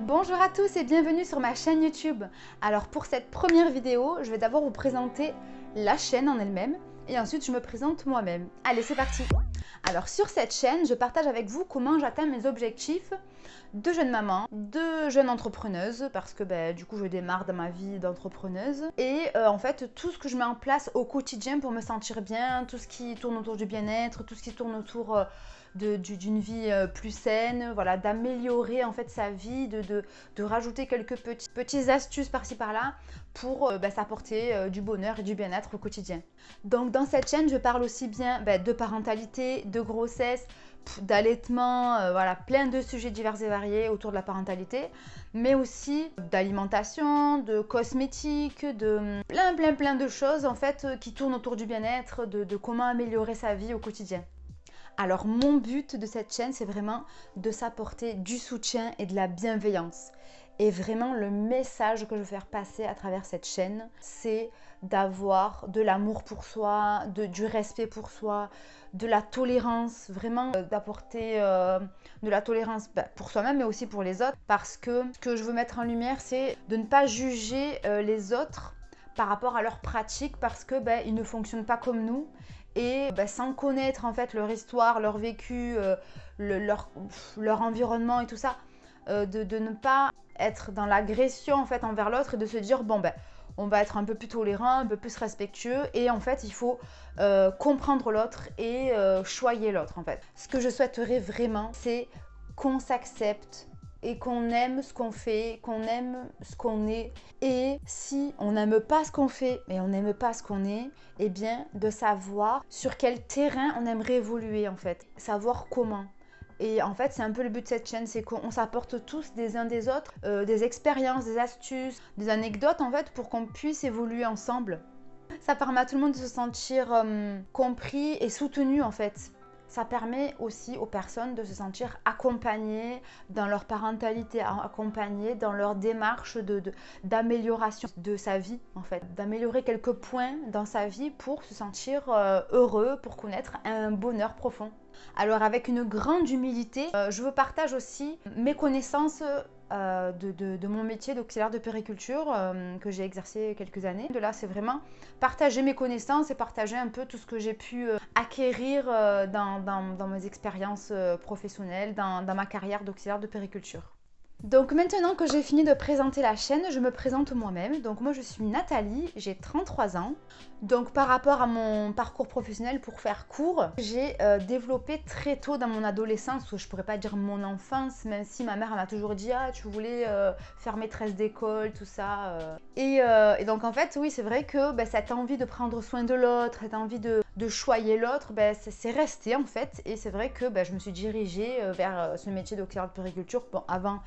Bonjour à tous et bienvenue sur ma chaîne YouTube. Alors pour cette première vidéo, je vais d'abord vous présenter la chaîne en elle-même et ensuite je me présente moi-même. Allez, c'est parti. Alors sur cette chaîne, je partage avec vous comment j'atteins mes objectifs de jeune maman, de jeune entrepreneuse parce que du coup je démarre dans ma vie d'entrepreneuse et en fait tout ce que je mets en place au quotidien pour me sentir bien, tout ce qui tourne autour du bien-être, tout ce qui tourne autour d'une vie plus saine, voilà, d'améliorer en fait sa vie, de rajouter quelques petites astuces par-ci par-là pour s'apporter du bonheur et du bien-être au quotidien. Donc dans cette chaîne, je parle aussi bien de parentalité, de grossesse, d'allaitement, voilà, plein de sujets divers et variés autour de la parentalité, mais aussi d'alimentation, de cosmétiques, de plein de choses en fait qui tournent autour du bien-être, de comment améliorer sa vie au quotidien. Alors mon but de cette chaîne, c'est vraiment de s'apporter du soutien et de la bienveillance. Et vraiment le message que je veux faire passer à travers cette chaîne, c'est d'avoir de l'amour pour soi, du respect pour soi, de la tolérance, vraiment d'apporter de la tolérance pour soi-même mais aussi pour les autres. Parce que ce que je veux mettre en lumière, c'est de ne pas juger les autres par rapport à leurs pratiques parce que ils ne fonctionnent pas comme nous. Et sans connaître en fait leur histoire, leur vécu, leur environnement et tout ça, de ne pas être dans l'agression en fait envers l'autre et de se dire on va être un peu plus tolérant, un peu plus respectueux et en fait il faut comprendre l'autre et choyer l'autre en fait. Ce que je souhaiterais vraiment, c'est qu'on s'accepte et qu'on aime ce qu'on fait, qu'on aime ce qu'on est. Et si on n'aime pas ce qu'on fait, mais on n'aime pas ce qu'on est, eh bien de savoir sur quel terrain on aimerait évoluer en fait, savoir comment. Et en fait, c'est un peu le but de cette chaîne, c'est qu'on s'apporte tous des uns des autres, des expériences, des astuces, des anecdotes en fait, pour qu'on puisse évoluer ensemble. Ça permet à tout le monde de se sentir compris et soutenu en fait. Ça permet aussi aux personnes de se sentir accompagnées dans leur parentalité, accompagnées dans leur démarche d'amélioration de sa vie en fait. D'améliorer quelques points dans sa vie pour se sentir heureux, pour connaître un bonheur profond. Alors avec une grande humilité, je vous partage aussi mes connaissances de mon métier d'auxiliaire de puériculture que j'ai exercé quelques années. De là, c'est vraiment partager mes connaissances et partager un peu tout ce que j'ai pu acquérir dans mes expériences professionnelles, dans ma carrière d'auxiliaire de puériculture. Donc maintenant que j'ai fini de présenter la chaîne, je me présente moi-même. Donc moi je suis Nathalie, j'ai 33 ans. Donc par rapport à mon parcours professionnel, pour faire court, j'ai développé très tôt dans mon adolescence, ou je pourrais pas dire mon enfance, même si ma mère m'a toujours dit « Ah, tu voulais faire maîtresse d'école, tout ça. » Et donc en fait, oui, c'est vrai que cette envie de prendre soin de l'autre, cette envie de choyer l'autre, c'est resté en fait. Et c'est vrai que je me suis dirigée vers ce métier d'auxiliaire de puériculture. Bon, avant,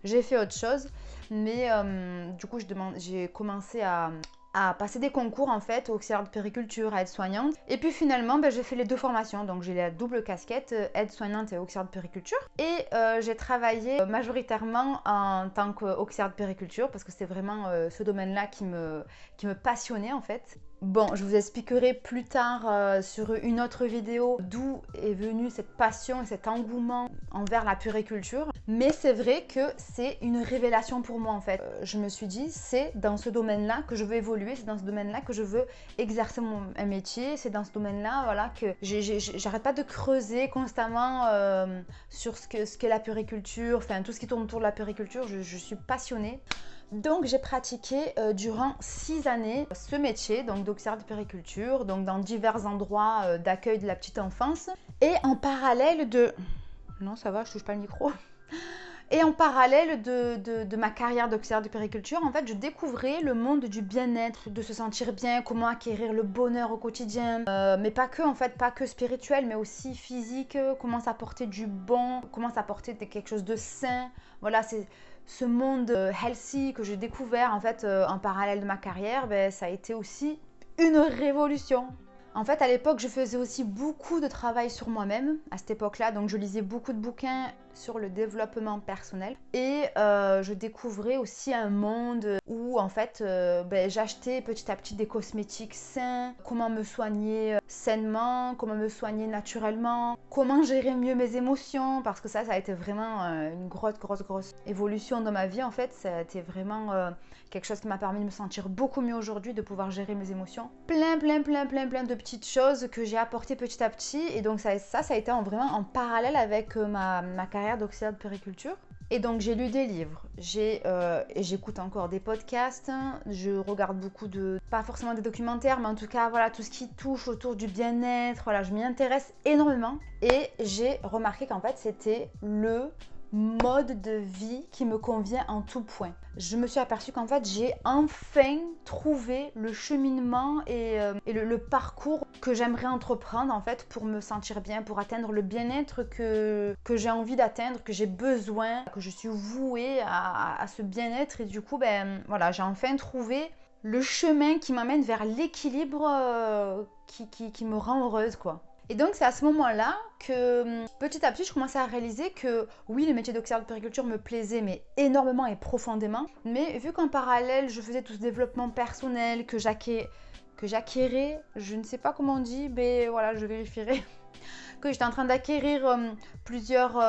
j'ai fait autre chose, mais du coup, j'ai commencé à passer des concours en fait, auxiliaire de puériculture, à aide-soignante. Et puis finalement, j'ai fait les deux formations, donc j'ai la double casquette, aide-soignante et auxiliaire de puériculture. Et j'ai travaillé majoritairement en tant qu'auxiliaire de puériculture parce que c'était vraiment ce domaine-là qui me passionnait en fait. Bon, je vous expliquerai plus tard sur une autre vidéo d'où est venue cette passion et cet engouement envers la puériculture. Mais c'est vrai que c'est une révélation pour moi en fait. Je me suis dit, c'est dans ce domaine-là que je veux évoluer, c'est dans ce domaine-là que je veux exercer un métier, c'est dans ce domaine-là voilà, que j'arrête pas de creuser constamment sur ce qu'est la puériculture, enfin tout ce qui tourne autour de la puériculture, je suis passionnée. Donc j'ai pratiqué durant 6 années ce métier donc d'auxiliaire de puériculture, donc dans divers endroits d'accueil de la petite enfance. Et en parallèle de... Non, ça va, je touche pas le micro. Et en parallèle de ma carrière d'auxiliaire de puériculture, en fait, je découvrais le monde du bien-être, de se sentir bien, comment acquérir le bonheur au quotidien, mais pas que en fait, pas que spirituel, mais aussi physique, comment s'apporter du bon, comment s'apporter quelque chose de sain. Voilà, c'est ce monde healthy que j'ai découvert en fait en parallèle de ma carrière, ça a été aussi une révolution. En fait, à l'époque, je faisais aussi beaucoup de travail sur moi-même à cette époque-là. Donc, je lisais beaucoup de bouquins sur le développement personnel et je découvrais aussi un monde où en fait j'achetais petit à petit des cosmétiques sains, comment me soigner sainement, comment me soigner naturellement, comment gérer mieux mes émotions, parce que ça a été vraiment une grosse évolution dans ma vie en fait. Ça a été vraiment quelque chose qui m'a permis de me sentir beaucoup mieux aujourd'hui, de pouvoir gérer mes émotions. Plein de petites choses que j'ai apportées petit à petit, et donc ça a été vraiment en parallèle avec ma carrière d'auxiliaire de puériculture. Et donc j'ai lu des livres, et j'écoute encore des podcasts, je regarde beaucoup pas forcément des documentaires, mais en tout cas voilà, tout ce qui touche autour du bien-être, voilà, je m'y intéresse énormément. Et j'ai remarqué qu'en fait c'était le mode de vie qui me convient en tout point. Je me suis aperçue qu'en fait j'ai enfin trouvé le cheminement et le parcours que j'aimerais entreprendre en fait pour me sentir bien, pour atteindre le bien-être que j'ai envie d'atteindre, que j'ai besoin, que je suis vouée à ce bien-être. Et du coup voilà, j'ai enfin trouvé le chemin qui m'amène vers l'équilibre qui me rend heureuse quoi. Et donc c'est à ce moment-là que petit à petit je commençais à réaliser que oui, le métier d'auxiliaire de puériculture me plaisait mais énormément et profondément. Mais vu qu'en parallèle je faisais tout ce développement personnel que j'acquérais, je ne sais pas comment on dit, mais voilà, je vérifierai. Que j'étais en train d'acquérir plusieurs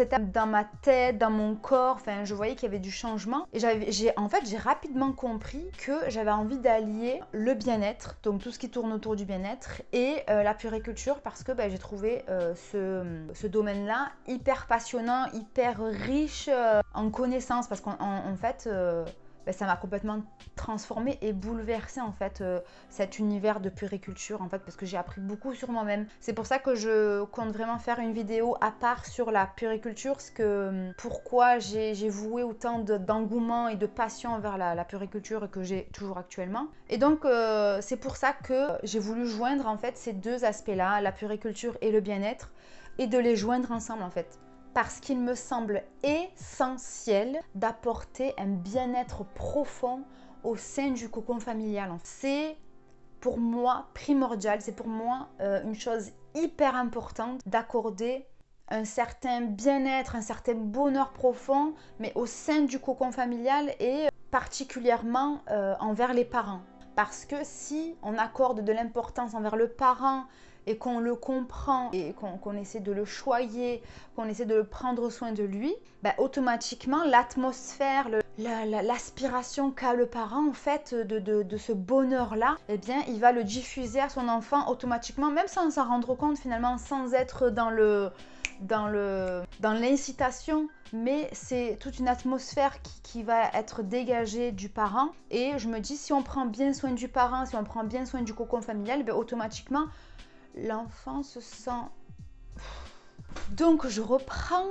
étapes dans ma tête, dans mon corps. Enfin, je voyais qu'il y avait du changement. Et j'ai rapidement compris que j'avais envie d'allier le bien-être, donc tout ce qui tourne autour du bien-être, et la puériculture, parce que j'ai trouvé ce domaine-là hyper passionnant, hyper riche en connaissances, parce qu'en fait... ça m'a complètement transformée et bouleversée en fait cet univers de puériculture en fait, parce que j'ai appris beaucoup sur moi-même. C'est pour ça que je compte vraiment faire une vidéo à part sur la puériculture, pourquoi j'ai voué autant d'engouement et de passion vers la puériculture que j'ai toujours actuellement. Et donc c'est pour ça que j'ai voulu joindre en fait ces deux aspects-là, la puériculture et le bien-être, et de les joindre ensemble en fait. Parce qu'il me semble essentiel d'apporter un bien-être profond au sein du cocon familial. C'est pour moi primordial, c'est pour moi une chose hyper importante d'accorder un certain bien-être, un certain bonheur profond, mais au sein du cocon familial et particulièrement envers les parents. Parce que si on accorde de l'importance envers le parent et qu'on le comprend et qu'on essaie de le choyer, qu'on essaie de prendre soin de lui, automatiquement l'atmosphère, l'aspiration qu'a le parent en fait de ce bonheur-là, eh bien il va le diffuser à son enfant automatiquement, même sans s'en rendre compte finalement, sans être dans l'incitation, mais c'est toute une atmosphère qui va être dégagée du parent. Et je me dis, si on prend bien soin du parent, si on prend bien soin du cocon familial, automatiquement l'enfant se sent... Donc je reprends.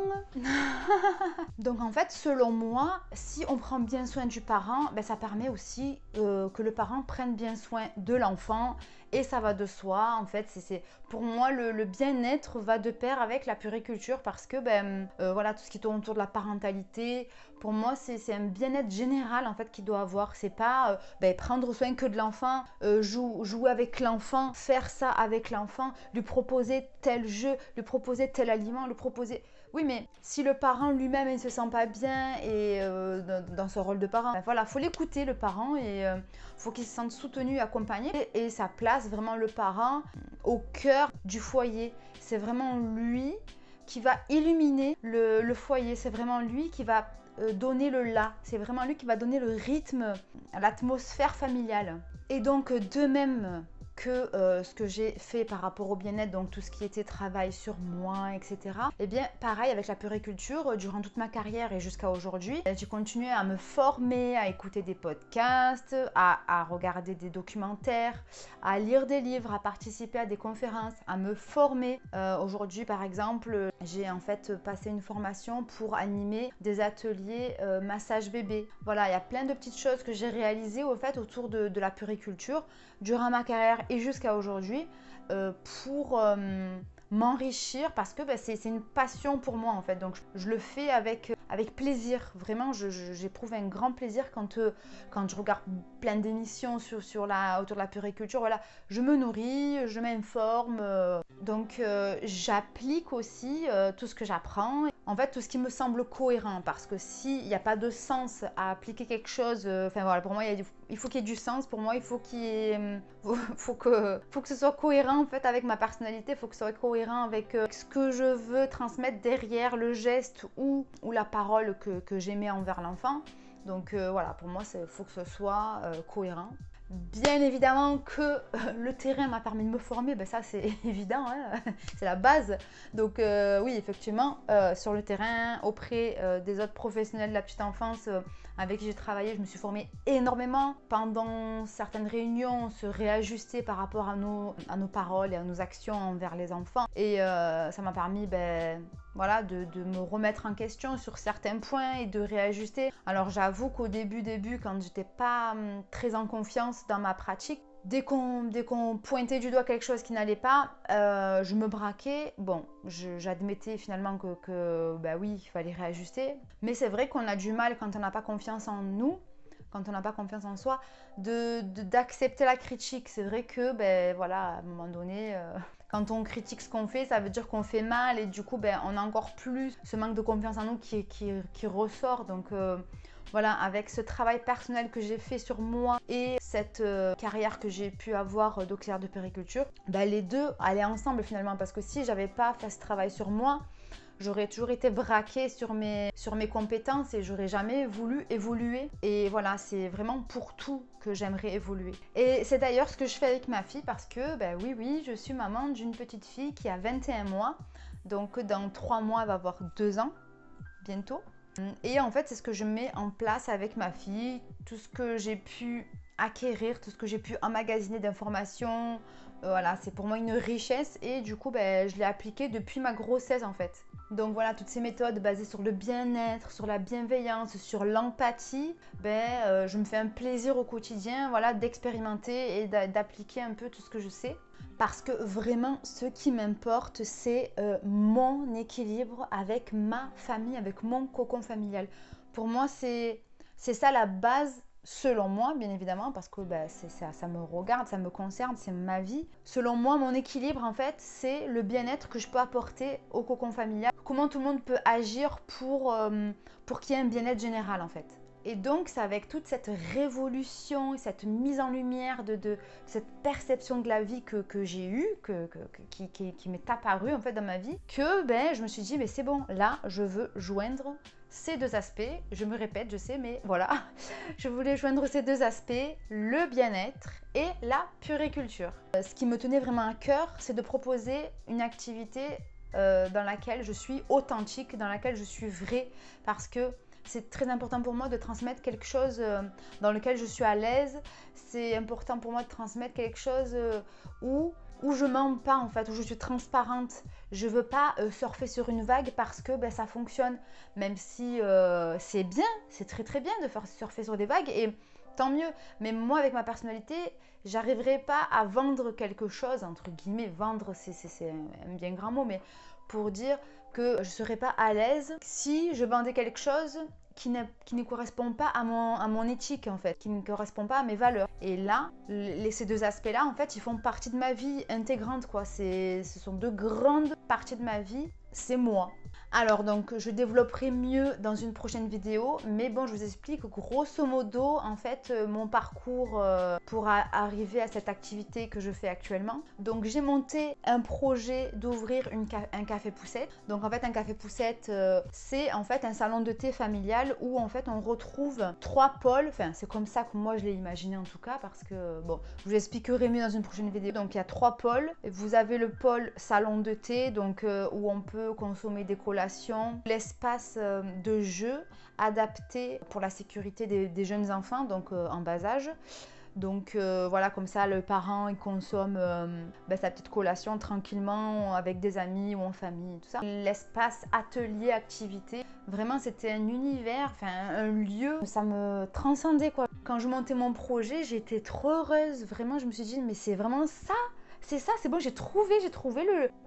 Donc en fait, selon moi, si on prend bien soin du parent, ça permet aussi que le parent prenne bien soin de l'enfant. Et ça va de soi, en fait, pour moi, le bien-être va de pair avec la puériculture, parce que voilà, tout ce qui tourne autour de la parentalité, pour moi, c'est un bien-être général en fait qu'il doit avoir. C'est pas prendre soin que de l'enfant, jouer avec l'enfant, faire ça avec l'enfant, lui proposer tel jeu, lui proposer tel aliment, lui proposer... Oui, mais si le parent lui-même ne se sent pas bien et dans son rôle de parent, voilà, faut l'écouter le parent, et faut qu'il se sente soutenu, accompagné, et ça place vraiment le parent au cœur du foyer. C'est vraiment lui qui va illuminer le foyer, c'est vraiment lui qui va donner le là, c'est vraiment lui qui va donner le rythme, l'atmosphère familiale. Et donc de même que ce que j'ai fait par rapport au bien-être, donc tout ce qui était travail sur moi, etc. Et bien pareil avec la puériculture, durant toute ma carrière et jusqu'à aujourd'hui, j'ai continué à me former, à écouter des podcasts, à regarder des documentaires, à lire des livres, à participer à des conférences, à me former. Aujourd'hui par exemple, j'ai en fait passé une formation pour animer des ateliers massage bébé. Voilà, il y a plein de petites choses que j'ai réalisées au fait autour de la puériculture durant ma carrière et jusqu'à aujourd'hui pour m'enrichir parce que c'est une passion pour moi en fait. Donc je le fais avec plaisir. Vraiment, j'éprouve un grand plaisir quand je regarde plein d'émissions autour de la puriculture. Voilà, je me nourris, je m'informe. Donc j'applique aussi tout ce que j'apprends. En fait, tout ce qui me semble cohérent, parce que s'il n'y a pas de sens à appliquer quelque chose, enfin voilà, pour moi, il faut qu'il y ait du sens. Pour moi, il faut faut que ce soit cohérent en fait avec ma personnalité. Il faut que ce soit cohérent avec ce que je veux transmettre derrière le geste ou la parole que j'émets envers l'enfant. Donc voilà, pour moi, il faut que ce soit cohérent. Bien évidemment que le terrain m'a permis de me former, ben ça c'est évident, hein, c'est la base. Donc oui, effectivement, sur le terrain, auprès des autres professionnels de la petite enfance avec qui j'ai travaillé, je me suis formée énormément. Pendant certaines réunions, on se réajustait par rapport à nos paroles et à nos actions envers les enfants. Et ça m'a permis voilà, de me remettre en question sur certains points et de réajuster. Alors j'avoue qu'au début, quand j'étais pas très en confiance dans ma pratique, dès qu'on pointait du doigt quelque chose qui n'allait pas, je me braquais. Bon, j'admettais finalement que oui, il fallait réajuster. Mais c'est vrai qu'on a du mal quand on n'a pas confiance en nous, quand on n'a pas confiance en soi, d'accepter la critique. C'est vrai que, voilà, à un moment donné, quand on critique ce qu'on fait, ça veut dire qu'on fait mal et du coup, on a encore plus ce manque de confiance en nous qui ressort. Donc voilà, avec ce travail personnel que j'ai fait sur moi et cette carrière que j'ai pu avoir d'auxiliaire de périculture, les deux allaient ensemble finalement, parce que si j'avais pas fait ce travail sur moi, j'aurais toujours été braquée sur mes compétences et j'aurais jamais voulu évoluer. Et voilà, c'est vraiment pour tout que j'aimerais évoluer. Et c'est d'ailleurs ce que je fais avec ma fille, parce que oui, je suis maman d'une petite fille qui a 21 mois. Donc dans 3 mois, elle va avoir 2 ans, bientôt. Et en fait, c'est ce que je mets en place avec ma fille, tout ce que j'ai pu acquérir, tout ce que j'ai pu emmagasiner d'informations. Voilà, c'est pour moi une richesse et du coup, je l'ai appliqué depuis ma grossesse en fait. Donc voilà, toutes ces méthodes basées sur le bien-être, sur la bienveillance, sur l'empathie, je me fais un plaisir au quotidien, voilà, d'expérimenter et d'appliquer un peu tout ce que je sais. Parce que vraiment, ce qui m'importe, c'est mon équilibre avec ma famille, avec mon cocon familial. Pour moi, c'est ça la base, selon moi, bien évidemment, parce que ça me regarde, ça me concerne, c'est ma vie. Selon moi, mon équilibre, en fait, c'est le bien-être que je peux apporter au cocon familial. Comment tout le monde peut agir pour qu'il y ait un bien-être général, en fait. Et donc, c'est avec toute cette révolution, cette mise en lumière de cette perception de la vie que j'ai eue, qui m'est apparue en fait dans ma vie, que je me suis dit, mais c'est bon, là, je veux joindre ces deux aspects. Je me répète, je sais, mais voilà, je voulais joindre ces deux aspects, le bien-être et la puriculture. Ce qui me tenait vraiment à cœur, c'est de proposer une activité dans laquelle je suis authentique, dans laquelle je suis vraie, parce que c'est très important pour moi de transmettre quelque chose dans lequel je suis à l'aise. C'est important pour moi de transmettre quelque chose où je mens pas en fait, où je suis transparente. Je veux pas surfer sur une vague parce que ça fonctionne. Même si c'est bien, c'est très très bien de faire surfer sur des vagues et tant mieux. Mais moi avec ma personnalité, j'arriverai pas à vendre quelque chose, entre guillemets, vendre c'est un bien grand mot, mais pour dire que je ne serais pas à l'aise si je vendais quelque chose qui ne correspond pas à mon éthique en fait, qui ne correspond pas à mes valeurs. Et là, ces deux aspects-là, en fait, ils font partie de ma vie intégrante, quoi. Ce sont deux grandes parties de ma vie, c'est moi. Alors donc, je développerai mieux dans une prochaine vidéo, mais bon, je vous explique grosso modo, en fait, mon parcours pour arriver à cette activité que je fais actuellement. Donc, j'ai monté un projet d'ouvrir un café poussette. Donc, en fait, un café poussette, c'est en fait un salon de thé familial où en fait, on retrouve 3 pôles. Enfin, c'est comme ça que moi, je l'ai imaginé en tout cas, parce que, bon, je vous expliquerai mieux dans une prochaine vidéo. Donc, il y a 3 pôles. Vous avez le pôle salon de thé, donc où on peut consommer des collations, l'espace de jeu adapté pour la sécurité des jeunes enfants, donc en bas âge. Donc voilà, comme ça le parent il consomme sa petite collation tranquillement avec des amis ou en famille, tout ça. L'espace atelier activité, vraiment c'était un univers, enfin un lieu, ça me transcendait quoi. Quand je montais mon projet, j'étais trop heureuse, vraiment je me suis dit mais c'est vraiment ça c'est ça, c'est bon, j'ai trouvé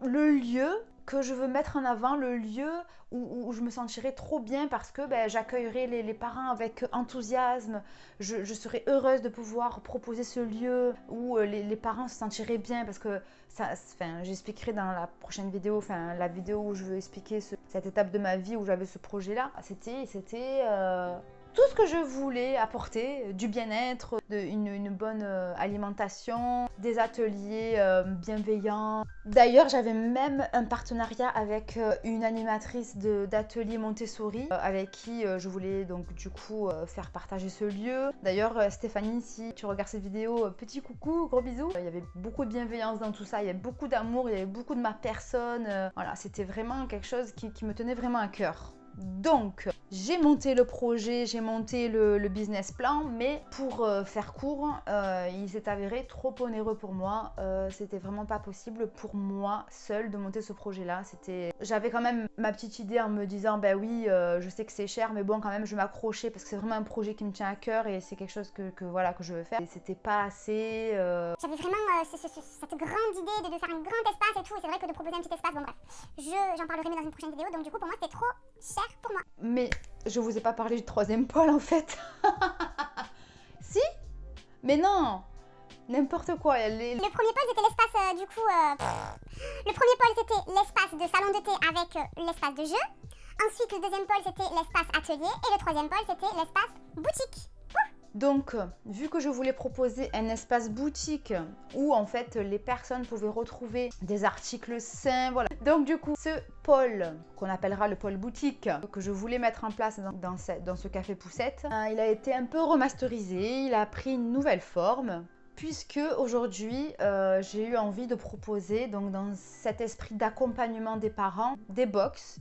le lieu que je veux mettre en avant, le lieu où je me sentirais trop bien parce que ben, j'accueillerai les parents avec enthousiasme. Je serais heureuse de pouvoir proposer ce lieu où les parents se sentiraient bien parce que ça, enfin, j'expliquerai dans la prochaine vidéo, enfin la vidéo où je veux expliquer cette étape de ma vie où j'avais ce projet-là. C'était tout ce que je voulais apporter, du bien-être, une bonne alimentation, des ateliers bienveillants. D'ailleurs, j'avais même un partenariat avec une animatrice d'atelier Montessori avec qui je voulais donc du coup faire partager ce lieu. D'ailleurs, Stéphanie, si tu regardes cette vidéo, petit coucou, gros bisous. Il y avait beaucoup de bienveillance dans tout ça, il y avait beaucoup d'amour, il y avait beaucoup de ma personne. Voilà, c'était vraiment quelque chose qui me tenait vraiment à cœur. Donc, j'ai monté le projet, j'ai monté le business plan, mais pour faire court, il s'est avéré trop onéreux pour moi. C'était vraiment pas possible pour moi seule de monter ce projet-là. J'avais quand même ma petite idée en me disant, ben oui, je sais que c'est cher, mais bon, quand même, je vais m'accrocher parce que c'est vraiment un projet qui me tient à cœur et c'est quelque chose voilà, que je veux faire. Et c'était pas assez. J'avais vraiment cette grande idée de faire un grand espace et tout, et c'est vrai que de proposer un petit espace, bon bref, j'en parlerai mais dans une prochaine vidéo, donc du coup pour moi c'était trop cher pour moi. Mais je vous ai pas parlé du troisième pôle en fait. Si? Mais non! N'importe quoi. Le premier pôle c'était l'espace du coup... Le premier pôle c'était l'espace de salon de thé avec l'espace de jeu. Ensuite le deuxième pôle c'était l'espace atelier et le troisième pôle c'était l'espace boutique. Donc, vu que je voulais proposer un espace boutique où en fait les personnes pouvaient retrouver des articles sains, voilà. Donc du coup, ce pôle qu'on appellera le pôle boutique que je voulais mettre en place dans ce café Poussette, il a été un peu remasterisé, il a pris une nouvelle forme. Puisque aujourd'hui, j'ai eu envie de proposer, donc dans cet esprit d'accompagnement des parents, des box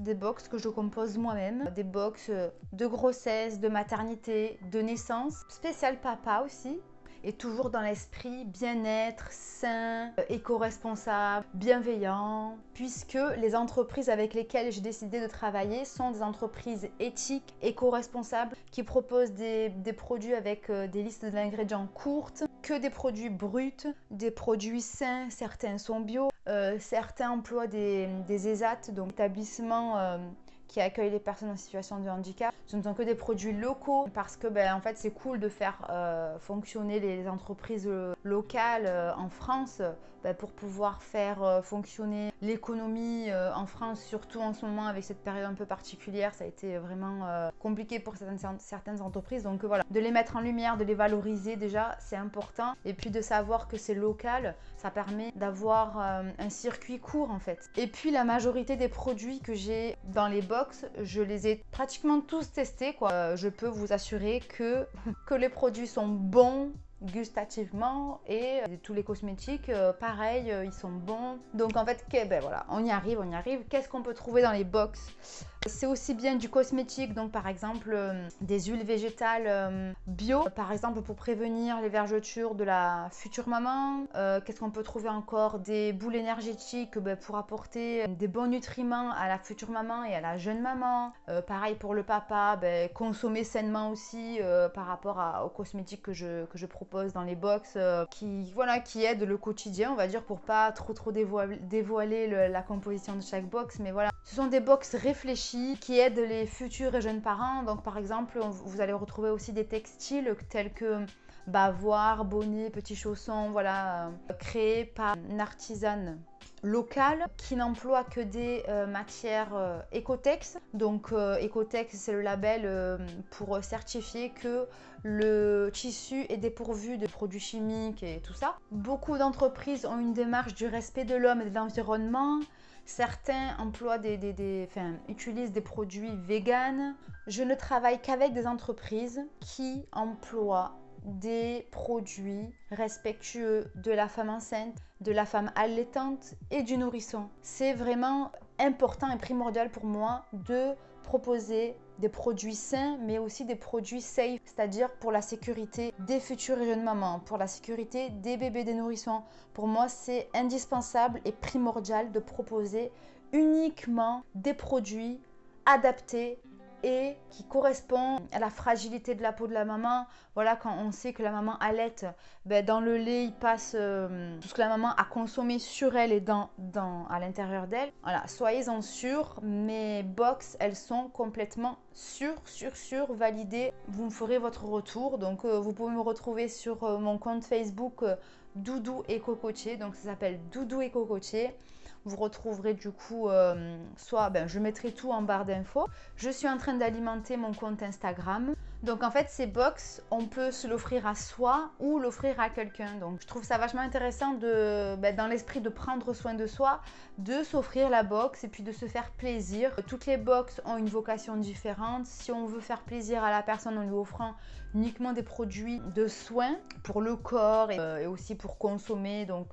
que je compose moi-même, des box de grossesse, de maternité, de naissance, spécial papa aussi, et toujours dans l'esprit bien-être, sain, éco-responsable, bienveillant, puisque les entreprises avec lesquelles j'ai décidé de travailler sont des entreprises éthiques, éco-responsables, qui proposent des produits avec des listes d'ingrédients courtes, que des produits bruts, des produits sains, certains sont bio, certains emploient des ESAT, donc établissements qui accueillent les personnes en situation de handicap. Ce ne sont que des produits locaux parce que en fait c'est cool de faire fonctionner les entreprises locales en France pour pouvoir faire fonctionner l'économie en France, surtout en ce moment avec cette période un peu particulière. Ça a été vraiment compliqué pour certaines entreprises, donc voilà, de les mettre en lumière, de les valoriser déjà, c'est important, et puis de savoir que c'est local, ça permet d'avoir un circuit court en fait. Et puis la majorité des produits que j'ai dans les box, je les ai pratiquement tous testés quoi. Je peux vous assurer que les produits sont bons gustativement, et tous les cosmétiques pareil, ils sont bons. Donc en fait voilà, on y arrive. Qu'est-ce qu'on peut trouver dans les box? C'est aussi bien du cosmétique, donc par exemple des huiles végétales bio, par exemple pour prévenir les vergetures de la future maman. Qu'est-ce qu'on peut trouver encore? Des boules énergétiques pour apporter des bons nutriments à la future maman et à la jeune maman. Pareil pour le papa, consommer sainement aussi par rapport aux cosmétiques que je propose dans les box, qui aident le quotidien, on va dire, pour pas trop dévoiler la composition de chaque box. Mais voilà, ce sont des box réfléchis qui aident les futurs et jeunes parents. Donc par exemple, vous allez retrouver aussi des textiles tels que bavoirs, bonnets, petits chaussons, voilà, créés par une artisane locale qui n'emploie que des matières Ecotex. Donc Ecotex, c'est le label pour certifier que le tissu est dépourvu de produits chimiques et tout ça. Beaucoup d'entreprises ont une démarche du respect de l'homme et de l'environnement. Certains emploient utilisent des produits véganes. Je ne travaille qu'avec des entreprises qui emploient des produits respectueux de la femme enceinte, de la femme allaitante et du nourrisson. C'est vraiment important et primordial pour moi de proposer des produits sains, mais aussi des produits safe, c'est-à-dire pour la sécurité des futures et jeunes mamans, pour la sécurité des bébés, des nourrissons. Pour moi, c'est indispensable et primordial de proposer uniquement des produits adaptés et qui correspond à la fragilité de la peau de la maman. Voilà, quand on sait que la maman allaite, ben, dans le lait, il passe tout ce que la maman a consommé sur elle et à l'intérieur d'elle. Voilà, soyez-en sûrs, mes box, elles sont complètement sûres, validées. Vous me ferez votre retour. Donc, vous pouvez me retrouver sur mon compte Facebook Doudou et Cocotier. Donc, ça s'appelle Doudou et Cocotier. Vous retrouverez du coup, je mettrai tout en barre d'infos. Je suis en train d'alimenter mon compte Instagram. Donc en fait, ces box, on peut se l'offrir à soi ou l'offrir à quelqu'un. Donc je trouve ça vachement intéressant dans l'esprit de prendre soin de soi, de s'offrir la box et puis de se faire plaisir. Toutes les box ont une vocation différente. Si on veut faire plaisir à la personne en lui offrant uniquement des produits de soins pour le corps et aussi pour consommer. Donc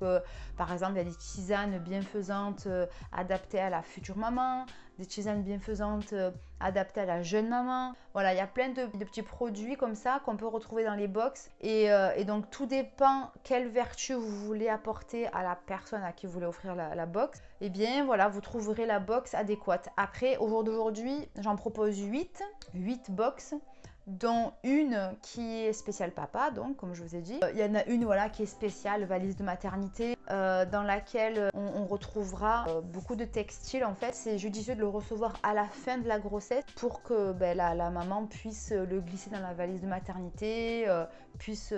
par exemple, il y a des tisanes bienfaisantes adaptées à la future maman, des tisanes bienfaisantes adaptées à la jeune maman. Voilà, il y a plein de petits produits comme ça qu'on peut retrouver dans les box. Et donc, tout dépend quelle vertu vous voulez apporter à la personne à qui vous voulez offrir la box. Et bien, voilà, vous trouverez la box adéquate. Après, au jour d'aujourd'hui, j'en propose 8 box, dont une qui est spéciale papa, donc comme je vous ai dit. Il y en a une qui est spéciale valise de maternité, dans laquelle on retrouvera beaucoup de textiles. En fait, c'est judicieux de le recevoir à la fin de la grossesse pour que la maman puisse le glisser dans la valise de maternité, puisse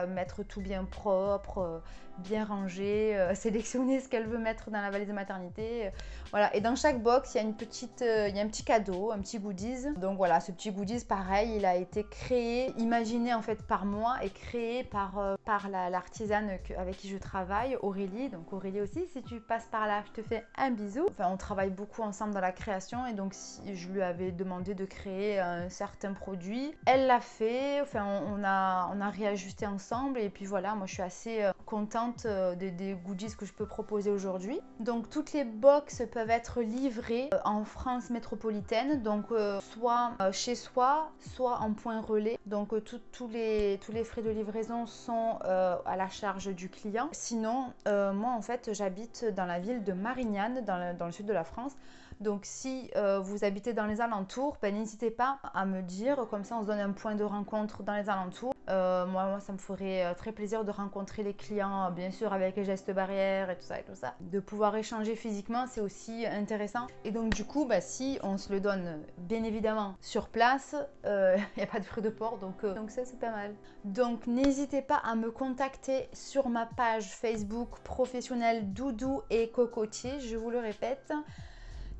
mettre tout bien propre, bien rangé, sélectionner ce qu'elle veut mettre dans la valise de maternité. Voilà, et dans chaque box, il y a il y a un petit cadeau, un petit goodies. Donc voilà, ce petit goodies, pareil, il a été créé, imaginé en fait par moi et créé par l'artisane avec qui je travaille, Aurélie. Donc Aurélie aussi, si tu passes par là, je te fais un bisou. Enfin, on travaille beaucoup ensemble dans la création et donc je lui avais demandé de créer un certain produit. Elle l'a fait, enfin on a réajusté ensemble et puis voilà, moi je suis assez contente des goodies que je peux proposer aujourd'hui. Donc toutes les box peuvent être livrées en France métropolitaine, donc soit chez soi, soit en point relais. Donc tous les frais de livraison sont à la charge du client. Sinon, moi en fait j'habite dans la ville de Marignane, dans le sud de la France. Donc si vous habitez dans les alentours, n'hésitez pas à me dire, comme ça on se donne un point de rencontre dans les alentours. Moi ça me ferait très plaisir de rencontrer les clients, bien sûr avec les gestes barrières et tout ça. De pouvoir échanger physiquement, c'est aussi intéressant. Et donc du coup, si on se le donne bien évidemment sur place, il n'y a pas de frais de port, donc ça c'est pas mal. Donc n'hésitez pas à me contacter sur ma page Facebook professionnelle Doudou et Cocotier, je vous le répète.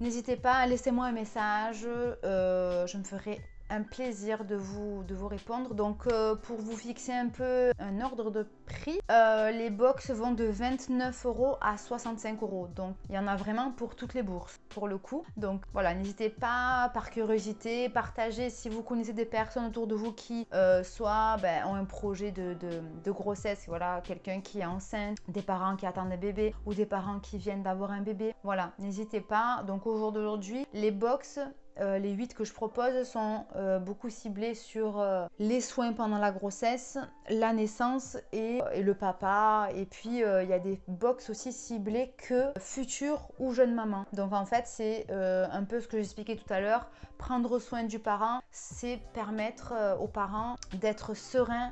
N'hésitez pas, laissez-moi un message, je me ferai un plaisir de vous répondre. Donc pour vous fixer un peu un ordre de prix, les box vont de 29 € à 65 €. Donc il y en a vraiment pour toutes les bourses pour le coup. Donc voilà, n'hésitez pas, par curiosité, partagez si vous connaissez des personnes autour de vous qui soit ont un projet de grossesse, voilà, quelqu'un qui est enceinte, des parents qui attendent un bébé ou des parents qui viennent d'avoir un bébé. Voilà, n'hésitez pas. Donc au jour d'aujourd'hui, les box, les 8 que je propose sont beaucoup ciblés sur les soins pendant la grossesse, la naissance et le papa. Et puis il y a des box aussi ciblés que future ou jeune maman. Donc en fait c'est un peu ce que j'expliquais tout à l'heure. Prendre soin du parent, c'est permettre aux parents d'être sereins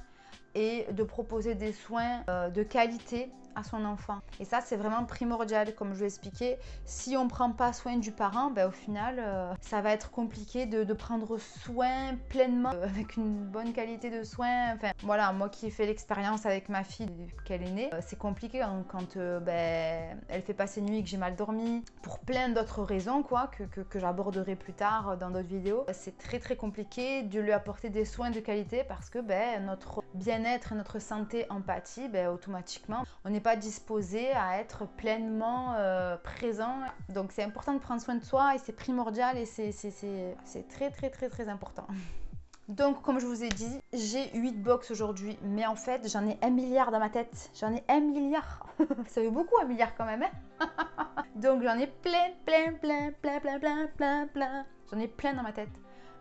et de proposer des soins de qualité à son enfant. Et ça, c'est vraiment primordial, comme je l'ai expliqué. Si on ne prend pas soin du parent, au final, ça va être compliqué de prendre soin pleinement, avec une bonne qualité de soins. Enfin, voilà, moi qui ai fait l'expérience avec ma fille qu'elle est née, c'est compliqué quand elle fait pas ses nuits, que j'ai mal dormi, pour plein d'autres raisons, quoi, que j'aborderai plus tard dans d'autres vidéos. C'est très très compliqué de lui apporter des soins de qualité parce que notre bien-être et notre santé en pâtit, automatiquement, on n'est pas disposé à être pleinement présent. Donc c'est important de prendre soin de soi et c'est primordial et c'est très très très très important. Donc comme je vous ai dit, j'ai 8 box aujourd'hui, mais en fait j'en ai 1 milliard dans ma tête. J'en ai 1 milliard. Ça fait beaucoup 1 milliard quand même, hein. Donc j'en ai plein. J'en ai plein dans ma tête.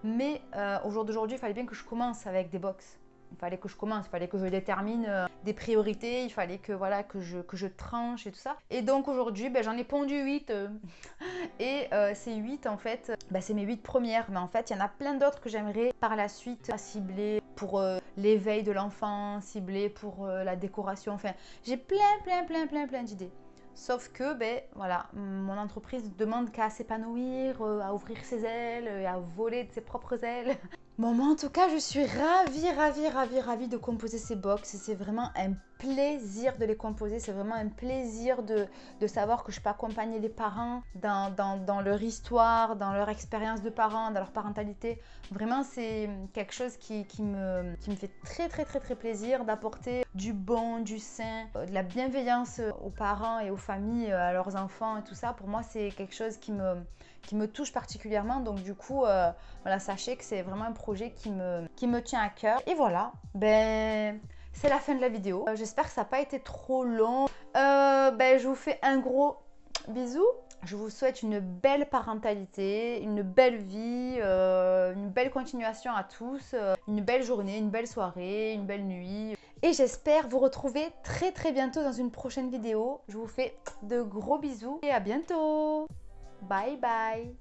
Mais au jour d'aujourd'hui, il fallait bien que je commence avec des box. il fallait que je commence, il fallait que je détermine des priorités, il fallait que, voilà, que je tranche et tout ça. Et donc aujourd'hui, ben, j'en ai pondu 8. Et ces 8, en fait, ben, c'est mes 8 premières. Mais en fait, il y en a plein d'autres que j'aimerais par la suite cibler pour l'éveil de l'enfant, cibler pour la décoration. Enfin, j'ai plein d'idées. Sauf que, ben voilà, mon entreprise demande qu'à s'épanouir, à ouvrir ses ailes, à voler de ses propres ailes. Bon, moi en tout cas, je suis ravie de composer ces box. C'est vraiment un plaisir de les composer. C'est vraiment un plaisir de savoir que je peux accompagner les parents dans leur histoire, dans leur expérience de parents, dans leur parentalité. Vraiment, c'est quelque chose qui me fait très plaisir d'apporter du bon, du sain, de la bienveillance aux parents et aux familles, à leurs enfants et tout ça. Pour moi, c'est quelque chose qui me touche particulièrement. Donc du coup, voilà, sachez que c'est vraiment un projet qui me tient à cœur. Et voilà, ben c'est la fin de la vidéo. J'espère que ça n'a pas été trop long. Ben, je vous fais un gros bisou. Je vous souhaite une belle parentalité, une belle vie, une belle continuation à tous, une belle journée, une belle soirée, une belle nuit. Et j'espère vous retrouver très bientôt dans une prochaine vidéo. Je vous fais de gros bisous et à bientôt. Bye bye.